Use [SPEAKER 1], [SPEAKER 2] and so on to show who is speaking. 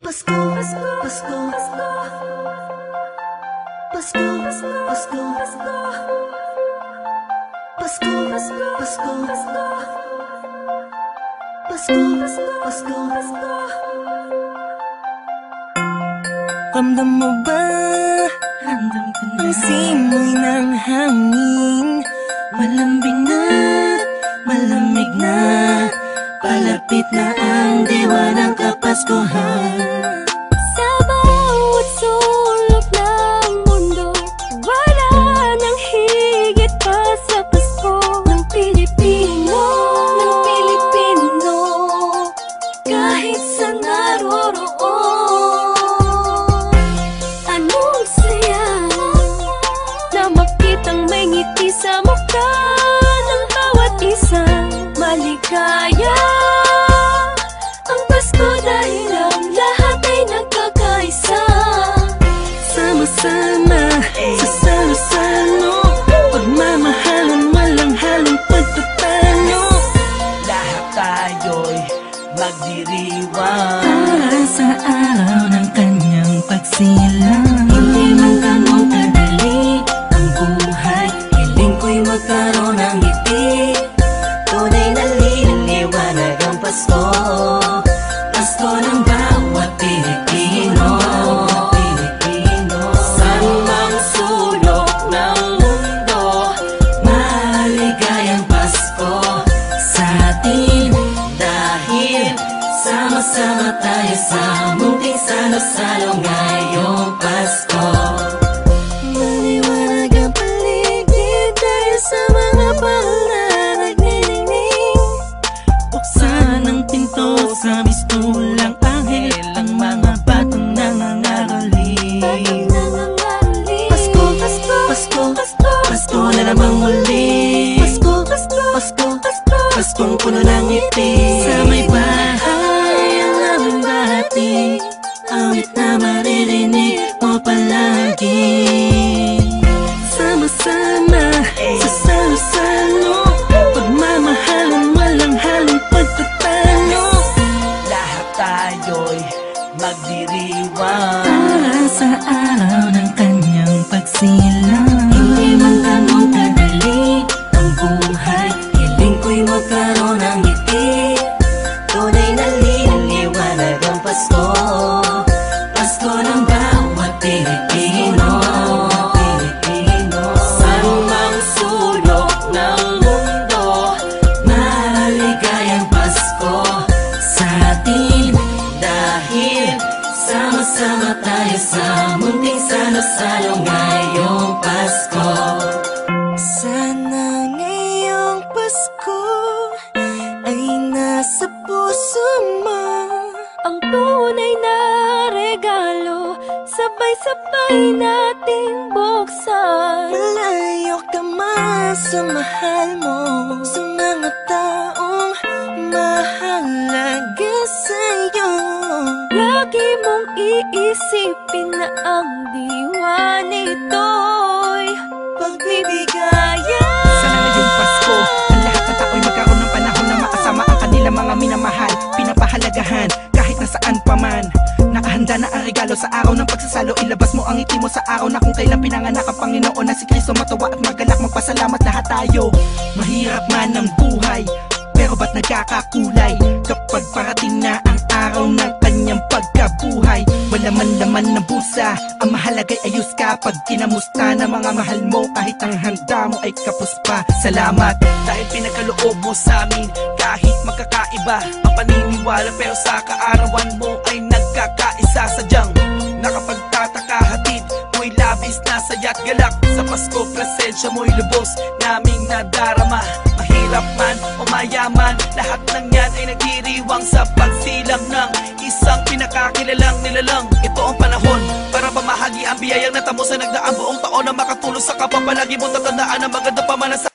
[SPEAKER 1] Pasko, Pasko, Pasko, Pasko, Pasko, Pasko, Pasko, Pasko, Pasko, Pasko, Pasko. Ramdam mo ba? Ramdam ko na. Ang simoy ng hangin, malambing na, malamig na. Palapit na ang diwa ng Kapaskuhan.
[SPEAKER 2] Sa bawat sulok ng mundo, wala nang higit pa sa Pasko ng Pilipino, ng Pilipino. Kahit sa naroroon, anong saya na makitang may ngiti sa mukha ng bawat isa. Maligaya ang Pasko dahil ang lahat ay nagkakaisa.
[SPEAKER 1] Sama-sama sa salo-salo, pagmamahalan walang halong pagtatalo. Lahat tayo'y magdiriwang para sa araw ng kanyang pagsilang. Hindi man ganun kadali ang buhay, hiling ko'y magkaroon ng ngiti. Tunay na liwanag ang Pasko, Pasko ng bawat Pilipino. Sa mang sulok ng mundo, maligayang Pasko sa atin. Dahil sama-sama tayo sa munting salo-salo ngayong Pasko. Maliwanag ang paligid dahil sa mga pangarap. Buksan ang pinto sa mistulang anghel, ang mga batang nangangaroling. Pasko, Pasko, Pasko, Pasko, Pasko na namang muli. Pasko, Pasko, Pasko, Pasko, Paskong puno ng ngiti. Sa may bahay ang aming bati, awit na maririnig mo palagi. Sama-sama sa salo-salo, pagmamahalan walang halong pagtatalo. Lahat tayo'y magdiriwang para sa araw ng kanyang pagsilang. Hindi man ganun kadali ang buhay, hiling ko'y magkaroon ng ngiti. Tunay na liwanag ang Pasko, Pasko ng bawat Pilipino. Sa mang sulok ng mundo, maligayang Pasko sa atin. Dahil sama-sama tayo sa munting salo-salo ngayong Pasko. Sana ngayong Pasko ay nasa puso mo
[SPEAKER 2] Ang tunay na regalo, sabay-sabay nating buksan.
[SPEAKER 1] Malayo ka man sa mahal mo, sa mga taong mahalaga sa'yo.
[SPEAKER 2] Lagi mong iisipin na ang diwa nito'y pagbibigayan.
[SPEAKER 3] Sana ngayong Pasko, ang lahat ng tao'y magkaroon ng panahon na makasama ang kanilang mga minamahal, pinapahalagahan kahit nasaan pa man. Nakahanda na ang regalo sa araw ng pagsasalo. Ilabas mo ang ngiti mo sa araw na kung kailan pinanganak ang Panginoon na si Kristo. Matawa at magalak, magpasalamat lahat tayo. Mahirap man ang buhay, pero ba't nagkakakulay kapag parating na ang araw ng kanyang pagkabuhay? Wala man laman ng busa, ang mahalaga'y ayos ka. Pag kinamusta na mga mahal mo, kahit ang handa mo ay kapos pa. Salamat dahil pinagkaloob mo sa amin, kahit magkakaiba ang paniniwala, pero sa kaarawan mo ay nagkakaisa. Sadyang nakapagtataka, hatid mo'y labis na saya't galak. Sa Pasko, presensya mo'y lubos naming nadarama. Mahirap man o mayaman, lahat ng yan ay nagdiriwang sa pagsilang ng isang pinakakilalang nilalang. Ito ang panahon para pamahagi ang biyayang natamo sa nagdaang buong taon, na makatulong sa kapwa. Palagi mong tatandaan ang maganda pa man sa